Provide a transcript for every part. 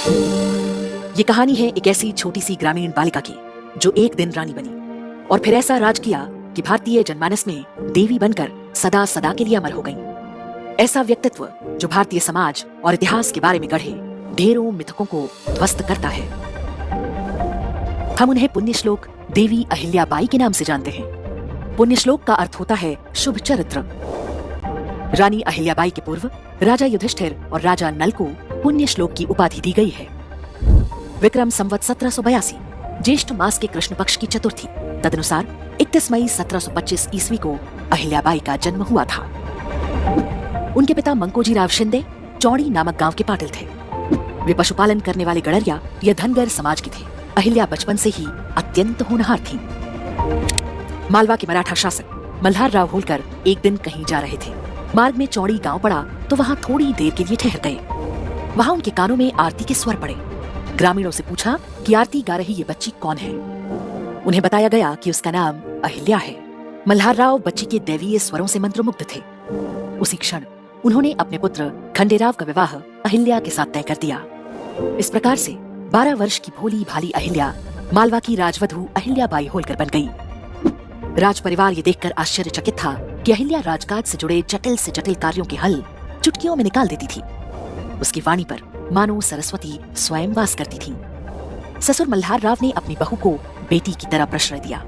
ये कहानी है एक ऐसी छोटी सी ग्रामीण बालिका की जो एक दिन रानी बनी और फिर ऐसा राज किया कि भारतीय जनमानस में देवी बनकर सदा सदा के लिए अमर हो गई। ऐसा व्यक्तित्व जो भारतीय समाज और इतिहास के बारे में गढ़े ढेरों मिथकों को ध्वस्त करता है। हम उन्हें पुण्य श्लोक देवी अहिल्याबाई के नाम से जानते हैं। पुण्य श्लोक का अर्थ होता है शुभ चरित्र। रानी अहिल्याबाई के पूर्व राजा युधिष्ठिर और राजा नल को पुण्य श्लोक की उपाधि दी गई है। विक्रम संवत 1782 ज्येष्ठ मास के कृष्ण पक्ष की चतुर्थी तदनुसार 31 मई 1725 ईस्वी को अहिल्याबाई का जन्म हुआ था। उनके पिता मंकोजीराव शिंदे चौड़ी नामक गांव के पाटिल थे। वे पशुपालन करने वाले गड़रिया या धनगर समाज के थे। अहिल्या बचपन से ही अत्यंत होनहार थी। मालवा के मराठा शासक मल्हार राव होलकर एक दिन कहीं जा रहे थे। मार्ग में चौड़ी गांव पड़ा तो वहां थोड़ी देर के लिए ठहर गए। वहां उनके कानों में आरती के स्वर पड़े। ग्रामीणों से पूछा कि आरती गा रही ये बच्ची कौन है। उन्हें बताया गया कि उसका नाम अहिल्या है। मल्हार राव बच्ची के दैवीय स्वरों से मंत्रमुग्ध थे। उसी क्षण उन्होंने अपने पुत्र खंडेराव का विवाह अहिल्या के साथ तय कर दिया। इस प्रकार से 12 वर्ष की भोली भाली अहिल्या मालवा की राजवधु अहिल्याबाई होलकर बन गई। राज परिवार ये देखकर आश्चर्यचकित था कि अहिल्या राजकाज से जुड़े जटिल से जटिल कार्यों के हल चुटकियों में निकाल देती थी। उसकी वाणी पर मानो सरस्वती स्वयं वास करती थी। ससुर मल्हार राव ने अपनी बहू को बेटी की तरह प्रश्रय दिया।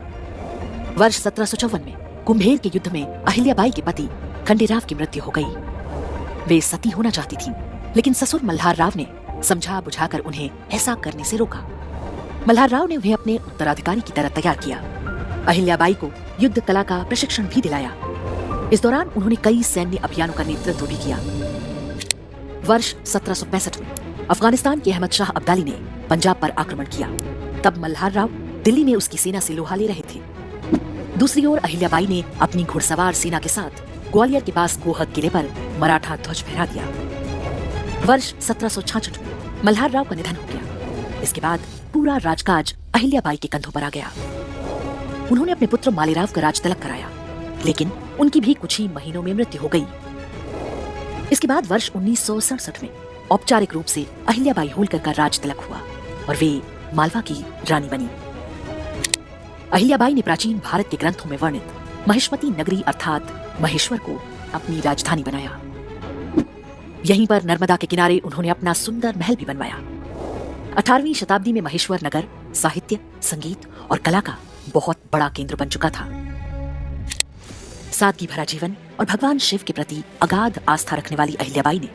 वर्ष 1754 में कुंभेर के युद्ध में अहिल्याबाई के पति खंडेराव की मृत्यु हो गई। वे सती होना चाहती थीं, लेकिन ससुर मल्हार राव ने समझा बुझाकर उन्हें ऐसा करने से रोका। मल्हार राव ने उन्हें अपने उत्तराधिकारी की तरह तैयार किया। अहिल्याबाई को युद्ध कला का प्रशिक्षण भी दिलाया। इस दौरान उन्होंने कई सैन्य अभियानों का नेतृत्व भी किया। वर्ष 1765 में अफगानिस्तान के अहमद शाह अब्दाली ने पंजाब पर आक्रमण किया। तब मल्हार राव दिल्ली में उसकी सेना से लोहा ले रहे थे। दूसरी ओर अहिल्याबाई ने अपनी घुड़सवार सेना के साथ ग्वालियर के पास गोहद किले पर मराठा ध्वज फहरा दिया। वर्ष 1766 में मल्हार राव का निधन हो गया। इसके बाद पूरा राजकाज अहिल्याबाई के कंधों पर आ गया। उन्होंने अपने पुत्र मालेराव का राज तिलक कराया, लेकिन उनकी भी कुछ ही महीनों में मृत्यु हो गई। इसके बाद वर्ष 1967 में औपचारिक रूप से अहिल्याबाई होलकर का राज तिलक हुआ और वे मालवा की रानी बनी। अहिल्याबाई ने प्राचीन भारत के ग्रंथों में वर्णित महिष्मती नगरी अर्थात महेश्वर को अपनी राजधानी बनाया। यहीं पर नर्मदा के किनारे उन्होंने अपना सुंदर महल भी बनवाया। 18वीं शताब्दी में महेश्वर नगर साहित्य, संगीत और कला का बहुत बड़ा केंद्र बन चुका था। सादगी भरा जीवन और भगवान शिव के प्रति अगाध आस्था रखने वाली अहिल्याबाई ने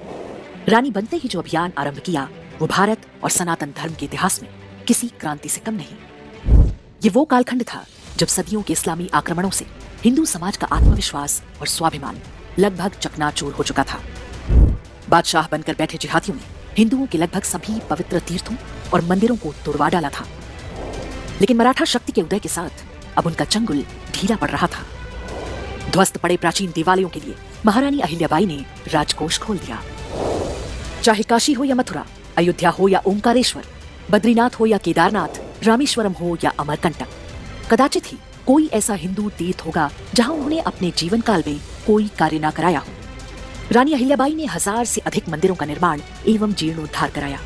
रानी बनते ही जो अभियान आरंभ किया वो भारत और सनातन धर्म के इतिहास में किसी क्रांति से कम नहीं। ये वो कालखंड था जब सदियों के इस्लामी आक्रमणों से हिंदू समाज का आत्मविश्वास और स्वाभिमान लगभग चकनाचूर हो चुका था। बादशाह बनकर बैठे जिहादियों ने हिंदुओं के लगभग सभी पवित्र तीर्थों और मंदिरों को तोड़वा डाला था। लेकिन मराठा शक्ति के उदय के साथ अब उनका चंगुल ढीला पड़ रहा था। ध्वस्त पड़े प्राचीन देवालयों के लिए महारानी अहिल्याबाई ने राजकोष खोल दिया। चाहे काशी हो या मथुरा, अयोध्या हो या ओंकारेश्वर, बद्रीनाथ हो या केदारनाथ, रामेश्वरम हो या अमरकंटक, कदाचित ही कोई ऐसा हिंदू तीर्थ होगा जहां उन्होंने अपने जीवन काल में कोई कार्य न कराया हो। रानी अहिल्याबाई ने 1000 से अधिक मंदिरों का निर्माण एवं जीर्णोद्धार कराया।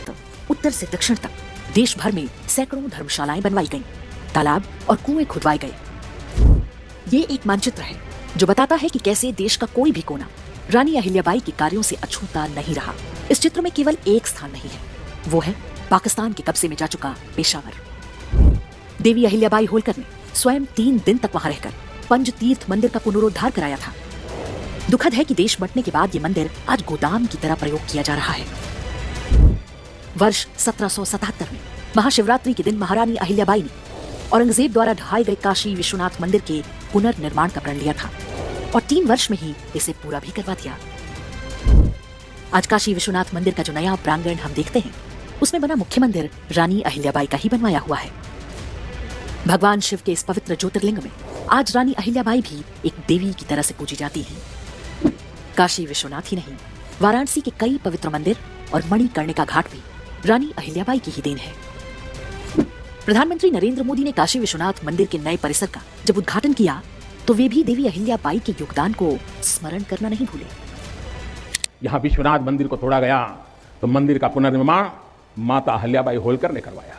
तो उत्तर से दक्षिण तक देश भर में सैकड़ों धर्मशालाएं बनवाई गईं, तालाब और कुएं खुदवाए गए। ये एक मानचित्र है जो बताता है कि कैसे देश का कोई भी कोना रानी अहिल्याबाई के कार्यों से अछूता नहीं रहा। इस चित्र में केवल एक स्थान नहीं है, वो है पाकिस्तान के कब्जे में जा चुका पेशावर। देवी अहिल्याबाई होलकर ने स्वयं 3 दिन तक वहां रहकर पंज तीर्थ मंदिर का पुनरुद्धार कराया था। दुखद है कि देश बंटने के बाद ये मंदिर आज गोदाम की तरह प्रयोग किया जा रहा है। वर्ष 1777 में महाशिवरात्रि के दिन महारानी अहिल्याबाई ने औरंगजेब द्वारा ढहाए गए काशी विश्वनाथ मंदिर के पुनर्निर्माण का प्रण लिया था और 3 वर्ष में ही इसे पूरा भी करवा दिया। आज काशी विश्वनाथ मंदिर का जो नया प्रांगण हम देखते हैं उसमें बना मुख्य मंदिर रानी अहिल्याबाई का ही बनवाया हुआ है। भगवान शिव के इस पवित्र ज्योतिर्लिंग में आज रानी अहिल्याबाई भी एक देवी की तरह से पूजी जाती हैं। काशी विश्वनाथ ही नहीं, वाराणसी के कई पवित्र मंदिर और मणिकर्णिका घाट भी रानी अहिल्याबाई की ही देन है। प्रधानमंत्री नरेंद्र मोदी ने काशी विश्वनाथ मंदिर के नए परिसर का जब उद्घाटन किया तो वे भी देवी अहिल्याबाई के योगदान को स्मरण करना नहीं भूले। यहाँ विश्वनाथ मंदिर को तोड़ा गया तो मंदिर का पुनर्निर्माण माता अहल्याबाई होलकर ने करवाया,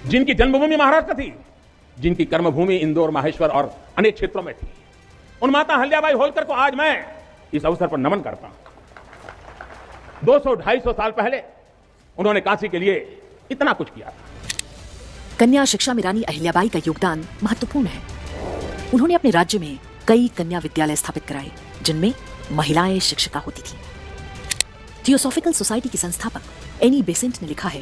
जिनकी जन्मभूमि महाराष्ट्र थी, जिनकी कर्मभूमि इंदौर, माहेश्वर और अनेक क्षेत्रों में थी। उन माता अहल्याबाई होलकर को आज मैं इस अवसर पर नमन करता हूं। 200-250 साल पहले उन्होंने काशी के लिए इतना कुछ किया था। कन्या शिक्षा में रानी अहिल्याबाई का योगदान महत्वपूर्ण है। उन्होंने अपने राज्य में कई कन्या विद्यालय स्थापित कराए, जिनमें महिलाएं शिक्षिका होती थीं। थियोसॉफिकल सोसाइटी की संस्थापक एनी बेसेंट ने लिखा है,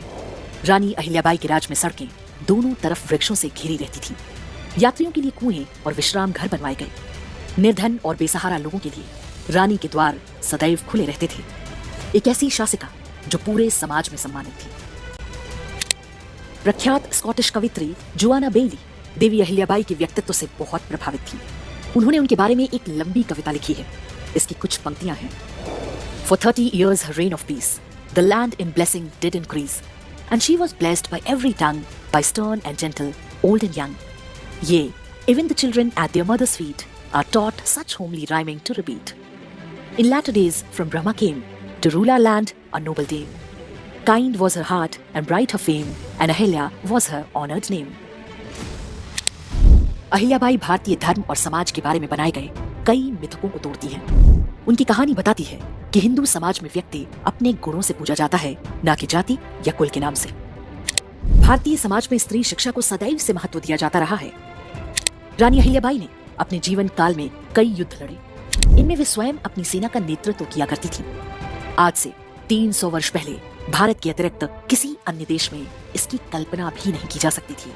रानी अहिल्याबाई के राज में सड़कें दोनों तरफ वृक्षों से घिरी रहती थीं। यात्रियों के लिए कुएं और विश्राम घर बनवाए गए। निर्धन और बेसहारा लोगों के लिए रानी के द्वार सदैव खुले रहते थे। एक ऐसी शासिका जो पूरे समाज में सम्मानित थी। प्रख्यात स्कॉटिश कवित्री जोआना बेली देवी अहिल्याबाई के व्यक्तित्व से बहुत प्रभावित थी। उन्होंने उनके बारे में एक लंबी कविता लिखी है। इसकी कुछ पंक्तियां हैं। For 30 years her reign of peace, the land in blessing did increase, and she was blessed by every tongue, by stern and gentle, old and young. Yea, even the children at their mother's feet are taught such homely rhyming to repeat. In latter days from Brahma came to rule our land a noble dame. Kind was her heart and bright her fame, and Ahilya was her honored name. Ahilyabai भारतीय धर्म और समाज के बारे में बनाए गए कई मिथकों को तोड़ती हैं। उनकी कहानी बताती है कि हिंदू समाज में व्यक्ति अपने गुणों से पूजा जाता है, न कि जाति या कुल के नाम से। भारतीय समाज में स्त्री शिक्षा को सदैव से महत्व दिया जाता रहा है। रानी अहिल्याबाई ने अपने जीवन काल में कई युद्ध लड़े। इनमें वे स्वयं अपनी सेना का नेतृत्व किया करती थी। आज से 300 वर्ष पहले भारत के अतिरिक्त किसी अन्य देश में इसकी कल्पना भी नहीं की जा सकती थी।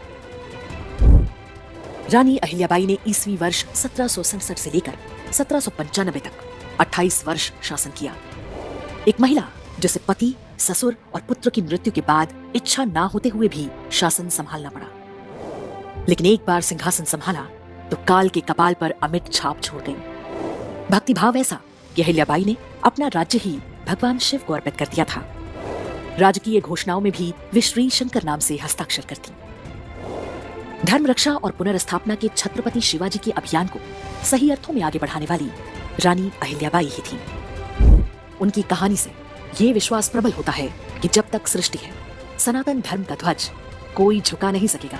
रानी अहिल्याबाई ने ईस्वी वर्ष 1767 से लेकर 1795 तक 28 वर्ष शासन किया। एक महिला जिसे पति, ससुर और पुत्र की मृत्यु के बाद इच्छा ना होते हुए भी शासन संभालना पड़ा, लेकिन एक बार सिंहासन संभाला तो काल के कपाल पर अमिट छाप छोड़ गई। भक्तिभाव ऐसा कि अहिल्याबाई ने अपना राज्य ही भगवान शिव को अर्पित कर दिया था। राजकीय घोषणाओं में भी वे श्री शंकर नाम से हस्ताक्षर करती। धर्म रक्षा और पुनर्स्थापना के छत्रपति शिवाजी के अभियान को सही अर्थों में आगे बढ़ाने वाली रानी अहिल्याबाई ही थी। उनकी कहानी से ये विश्वास प्रबल होता है कि जब तक सृष्टि है, सनातन धर्म का ध्वज कोई झुका नहीं सकेगा।